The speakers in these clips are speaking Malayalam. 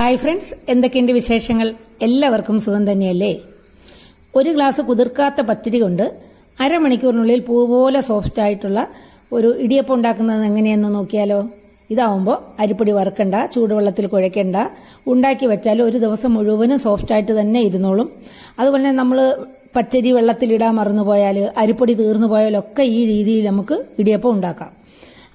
ഹായ് ഫ്രണ്ട്സ്, എന്തൊക്കെയുണ്ട് വിശേഷങ്ങൾ? എല്ലാവർക്കും സുഖം തന്നെയല്ലേ? ഒരു ഗ്ലാസ് കുതിർക്കാത്ത പച്ചരി കൊണ്ട് അരമണിക്കൂറിനുള്ളിൽ പൂ പോലെ സോഫ്റ്റ് ആയിട്ടുള്ള ഒരു ഇടിയപ്പം ഉണ്ടാക്കുന്നത് എങ്ങനെയെന്ന് നോക്കിയാലോ? ഇതാവുമ്പോൾ അരിപ്പൊടി വറുക്കണ്ട, ചൂടുവെള്ളത്തിൽ കുഴയ്ക്കണ്ട, ഉണ്ടാക്കി വെച്ചാൽ ഒരു ദിവസം മുഴുവനും സോഫ്റ്റായിട്ട് തന്നെ ഇരുന്നോളും. അതുപോലെ തന്നെ നമ്മൾ പച്ചരി വെള്ളത്തിലിടാൻ മറന്നുപോയാൽ, അരിപ്പൊടി തീർന്നു പോയാലൊക്കെ ഈ രീതിയിൽ നമുക്ക് ഇടിയപ്പം ഉണ്ടാക്കാം.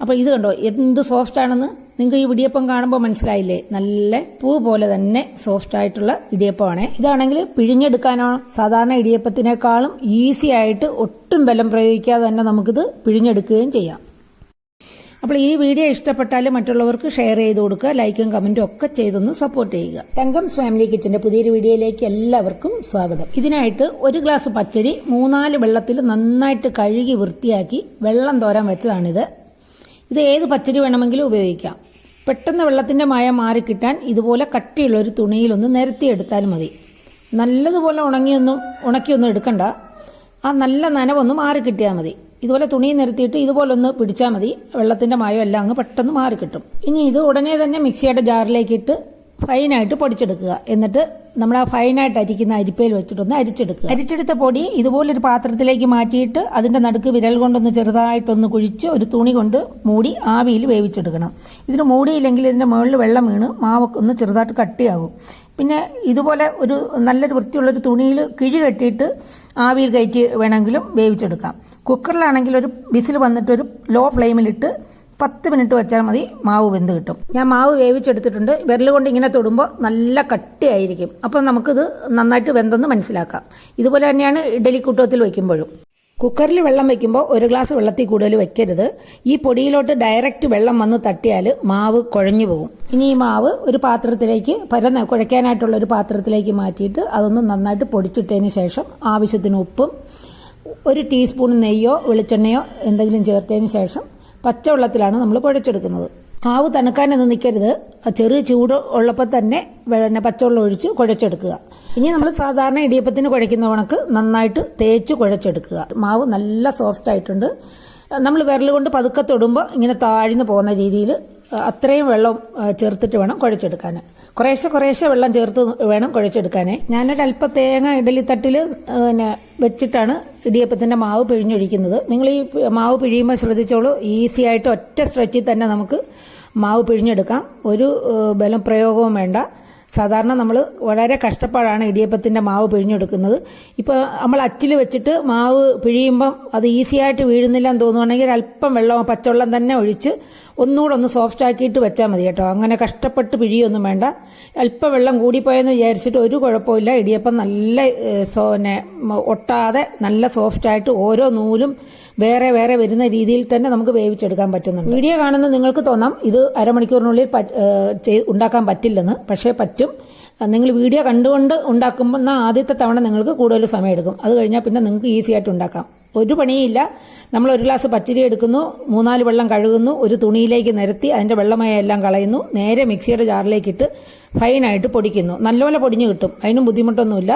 അപ്പോൾ ഇത് കണ്ടോ എന്ത് സോഫ്റ്റ് ആണെന്ന് നിങ്ങൾക്ക് ഈ ഇടിയപ്പം കാണുമ്പോൾ മനസ്സിലായില്ലേ? നല്ല പൂ പോലെ തന്നെ സോഫ്റ്റ് ആയിട്ടുള്ള ഇടിയപ്പമാണ്. ഇതാണെങ്കിൽ പിഴിഞ്ഞെടുക്കാനോ സാധാരണ ഇടിയപ്പത്തിനേക്കാളും ഈസി ആയിട്ട് ഒട്ടും ബലം പ്രയോഗിക്കാതെ തന്നെ നമുക്കിത് പിഴിഞ്ഞെടുക്കുകയും ചെയ്യാം. അപ്പോൾ ഈ വീഡിയോ ഇഷ്ടപ്പെട്ടാൽ മറ്റുള്ളവർക്ക് ഷെയർ ചെയ്ത് കൊടുക്കുക, ലൈക്കും കമന്റും ഒക്കെ ചെയ്തൊന്ന് സപ്പോർട്ട് ചെയ്യുക. തങ്കംസ് ഫാമിലി കിച്ചന്റെ പുതിയൊരു വീഡിയോയിലേക്ക് എല്ലാവർക്കും സ്വാഗതം. ഇതിനായിട്ട് ഒരു ഗ്ലാസ് പച്ചരി 3-4 വെള്ളത്തിൽ നന്നായിട്ട് കഴുകി വൃത്തിയാക്കി വെള്ളം തോരാൻ വെച്ചതാണിത്. ഇത് ഏത് പച്ചരി വേണമെങ്കിലും ഉപയോഗിക്കാം. പെട്ടെന്ന് വെള്ളത്തിന്റെ മയം മാറിക്കിട്ടാൻ ഇതുപോലെ കട്ടിയുള്ള ഒരു തുണിയിലൊന്ന് നിരത്തിയെടുത്താൽ മതി. നല്ലതുപോലെ ഉണക്കിയൊന്നും എടുക്കണ്ട, ആ നല്ല നനവൊന്ന് മാറിക്കിട്ടിയാൽ മതി. ഇതുപോലെ തുണി നിരത്തിയിട്ട് ഇതുപോലെ ഒന്ന് പിടിച്ചാൽ മതി, വെള്ളത്തിന്റെ മയം എല്ലാം അങ്ങ് പെട്ടെന്ന് മാറിക്കിട്ടും. ഇനി ഇത് ഉടനെ തന്നെ മിക്സിയുടെ ജാറിലേക്ക് ഇട്ട് ഫൈനായിട്ട് പൊടിച്ചെടുക്കുക. എന്നിട്ട് നമ്മൾ ആ ഫൈനായിട്ട് അരിക്കുന്ന അരിപ്പയിൽ വെച്ചിട്ടൊന്ന് അരിച്ചെടുക്കുക. അരിച്ചെടുത്ത പൊടി ഇതുപോലൊരു പാത്രത്തിലേക്ക് മാറ്റിയിട്ട് അതിന്റെ നടുക്ക് വിരൽ കൊണ്ടൊന്ന് ചെറുതായിട്ടൊന്ന് കുഴിച്ച് ഒരു തുണി കൊണ്ട് മൂടി ആവിയിൽ വേവിച്ചെടുക്കണം. ഇതിന് മൂടിയില്ലെങ്കിൽ ഇതിന്റെ മുകളിൽ വെള്ളം വീണ് മാവ് ഒന്ന് ചെറുതായിട്ട് കട്ടിയാകും. പിന്നെ ഇതുപോലെ ഒരു നല്ലൊരു വൃത്തിയുള്ളൊരു തുണിയിൽ കിഴി കെട്ടിയിട്ട് ആവിയിൽ കയറ്റി വേണമെങ്കിലും വേവിച്ചെടുക്കാം. കുക്കറിലാണെങ്കിൽ ഒരു വിസിൽ വന്നിട്ട് ഒരു ലോ ഫ്ലെയിമിലിട്ട് 10 മിനിറ്റ് വെച്ചാൽ മതി, മാവ് വെന്ത് കിട്ടും. ഞാൻ മാവ് വേവിച്ചെടുത്തിട്ടുണ്ട്. വിരൽ കൊണ്ട് ഇങ്ങനെ തൊടുമ്പോൾ നല്ല കട്ടിയായിരിക്കും. അപ്പം നമുക്കിത് നന്നായിട്ട് വെന്തെന്ന് മനസ്സിലാക്കാം. ഇതുപോലെ തന്നെയാണ് ഇഡലി കൂട്ടത്തിൽ വയ്ക്കുമ്പോഴും. കുക്കറിൽ വെള്ളം വെക്കുമ്പോൾ ഒരു ഗ്ലാസ് വെള്ളത്തിൽ കൂടുതൽ വെക്കരുത്. ഈ പൊടിയിലോട്ട് ഡയറക്റ്റ് വെള്ളം വന്ന് തട്ടിയാൽ മാവ് കുഴഞ്ഞു പോകും. ഇനി ഈ മാവ് ഒരു പാത്രത്തിലേക്ക് കുഴയ്ക്കാനായിട്ടുള്ള ഒരു പാത്രത്തിലേക്ക് മാറ്റിയിട്ട് അതൊന്ന് നന്നായിട്ട് പൊടിച്ചിട്ടതിന് ശേഷം ആവശ്യത്തിന് ഉപ്പും 1 ടീസ്പൂൺ നെയ്യോ വെളിച്ചെണ്ണയോ എന്തെങ്കിലും ചേർത്തതിന് ശേഷം പച്ചവെള്ളത്തിലാണ് നമ്മൾ കുഴച്ചെടുക്കുന്നത്. മാവ് തണുക്കാനൊന്നും നിൽക്കരുത്. ചെറിയ ചൂട് ഉള്ളപ്പോൾ തന്നെ പച്ചവെള്ളം ഒഴിച്ച് കുഴച്ചെടുക്കുക. ഇനി നമ്മൾ സാധാരണ ഇടിയപ്പത്തിന് കുഴയ്ക്കുന്ന കണക്ക് നന്നായിട്ട് തേച്ച് കുഴച്ചെടുക്കുക. മാവ് നല്ല സോഫ്റ്റ് ആയിട്ടുണ്ട്. നമ്മൾ വിരൽ കൊണ്ട് പതുക്കെ തൊടുമ്പോൾ ഇങ്ങനെ താഴ്ന്നു പോകുന്ന രീതിയിൽ അത്രയും വെള്ളം ചേർത്തിട്ട് വേണം കുഴച്ചെടുക്കാൻ. കുറേശ്ശെ വെള്ളം ചേർത്ത് വേണം കുഴച്ചെടുക്കാൻ. ഞാനൊരല്പം തേങ്ങ ഇഡലിത്തട്ടിൽ വെച്ചിട്ടാണ് ഇടിയപ്പത്തിന്റെ മാവ് പിഴിഞ്ഞൊഴിക്കുന്നത്. നിങ്ങൾ ഈ മാവ് പിഴിയുമ്പോൾ ശ്രദ്ധിച്ചോളൂ, ഈസി ആയിട്ട് ഒറ്റ സ്ട്രെച്ചിൽ തന്നെ നമുക്ക് മാവ് പിഴിഞ്ഞെടുക്കാം. ഒരു ബലം പ്രയോഗവും വേണ്ട. സാധാരണ നമ്മൾ വളരെ കഷ്ടപ്പാടാണ് ഇടിയപ്പത്തിന്റെ മാവ് പിഴിഞ്ഞെടുക്കുന്നത്. ഇപ്പോൾ നമ്മൾ അച്ചിൽ വെച്ചിട്ട് മാവ് പിഴിയുമ്പം അത് ഈസി ആയിട്ട് വീഴുന്നില്ല എന്ന് തോന്നുവാണെങ്കിൽ അല്പം വെള്ളം പച്ചവെള്ളം തന്നെ ഒഴിച്ച് ഒന്നുകൂടെ ഒന്ന് സോഫ്റ്റ് ആക്കിയിട്ട് വെച്ചാൽ മതി കേട്ടോ. അങ്ങനെ കഷ്ടപ്പെട്ട് പിഴിയൊന്നും വേണ്ട. അല്പം വെള്ളം കൂടിപ്പോയെന്ന് വിചാരിച്ചിട്ട് ഒരു കുഴപ്പമില്ല. ഇടിയപ്പം നല്ല ഒട്ടാതെ നല്ല സോഫ്റ്റ് ആയിട്ട് ഓരോ നൂലും വേറെ വേറെ വരുന്ന രീതിയിൽ തന്നെ നമുക്ക് വേവിച്ചെടുക്കാൻ പറ്റുന്നുണ്ട്. വീഡിയോ കാണുന്ന നിങ്ങൾക്ക് തോന്നാം ഇത് അരമണിക്കൂറിനുള്ളിൽ ഉണ്ടാക്കാൻ പറ്റില്ലെന്ന്. പക്ഷേ പറ്റും. നിങ്ങൾ വീഡിയോ കണ്ടുകൊണ്ട് ഉണ്ടാക്കുമ്പോൾ ആദ്യത്തെ തവണ നിങ്ങൾക്ക് കൂടുതൽ സമയം എടുക്കും. അത് കഴിഞ്ഞാൽ പിന്നെ നിങ്ങൾക്ക് ഈസി ആയിട്ട് ഉണ്ടാക്കാം. ഒരു പണിയില്ല. നമ്മൾ ഒരു ഗ്ലാസ് പച്ചരി എടുക്കുന്നു, 3-4 വെള്ളം കഴുകുന്നു, ഒരു തുണിയിലേക്ക് നിരത്തി അതിന്റെ വെള്ളമയം എല്ലാം കളയുന്നു, നേരെ മിക്സിയുടെ ജാറിലേക്ക് ഇട്ട് ഫൈനായിട്ട് പൊടിക്കുന്നു. നല്ലപോലെ പൊടിഞ്ഞു കിട്ടും, അതിനും ബുദ്ധിമുട്ടൊന്നുമില്ല.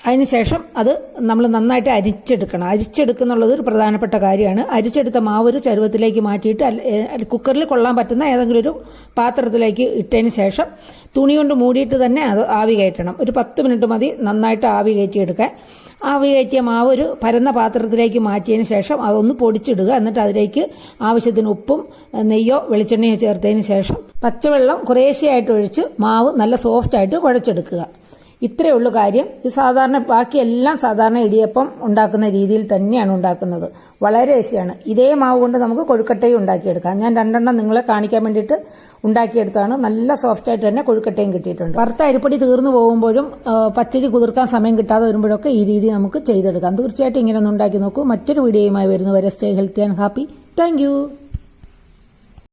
അതിനുശേഷം അത് നമ്മൾ നന്നായിട്ട് അരിച്ചെടുക്കണം. അരിച്ചെടുക്കുന്നുള്ളത് ഒരു പ്രധാനപ്പെട്ട കാര്യമാണ്. അരിച്ചെടുത്ത മാവ് ഒരു ചരുവത്തിലേക്ക് മാറ്റിയിട്ട് കുക്കറിൽ കൊള്ളാൻ പറ്റുന്ന ഏതെങ്കിലും ഒരു പാത്രത്തിലേക്ക് ഇട്ടതിന് ശേഷം തുണി കൊണ്ട് മൂടിയിട്ട് തന്നെ അത് ആവി കയറ്റണം. ഒരു 10 മിനിറ്റ് മതി നന്നായിട്ട് ആവി കയറ്റിയെടുക്കാൻ. ആവി കയറ്റിയ മാവ് ഒരു പരന്ന പാത്രത്തിലേക്ക് മാറ്റിയതിന് ശേഷം അതൊന്ന് പൊടിച്ചിടുക. എന്നിട്ട് അതിലേക്ക് ആവശ്യത്തിന് ഉപ്പും നെയ്യോ വെളിച്ചെണ്ണയോ ചേർത്തതിന് ശേഷം പച്ചവെള്ളം കുറേശ്ശെയായിട്ട് ഒഴിച്ച് മാവ് നല്ല സോഫ്റ്റ് ആയിട്ട് കുഴച്ചെടുക്കുക. ഇത്രയേ ഉള്ളൂ കാര്യം. ഇത് സാധാരണ ബാക്കിയെല്ലാം സാധാരണ ഇടിയപ്പം ഉണ്ടാക്കുന്ന രീതിയിൽ തന്നെയാണ് ഉണ്ടാക്കുന്നത്. വളരെ ഈസിയാണ്. ഇതേ മാവ് കൊണ്ട് നമുക്ക് കൊഴുക്കട്ടയും ഉണ്ടാക്കിയെടുക്കാം. ഞാൻ 2 നിങ്ങളെ കാണിക്കാൻ വേണ്ടിയിട്ട് ഉണ്ടാക്കിയെടുത്താണ്. നല്ല സോഫ്റ്റ് ആയിട്ട് തന്നെ കൊഴുക്കട്ടയും കിട്ടിയിട്ടുണ്ട്. വറുത്ത അരിപ്പൊടി തീർന്നു പോകുമ്പോഴും പച്ചരി കുതിർക്കാൻ സമയം കിട്ടാതെ വരുമ്പോഴൊക്കെ ഈ രീതി നമുക്ക് ചെയ്തെടുക്കാം. തീർച്ചയായിട്ടും ഇങ്ങനെ ഒന്ന് ഉണ്ടാക്കി നോക്കൂ. മറ്റൊരു വീഡിയോയുമായി വരുന്നവരെ stay healthy and happy. Thank you.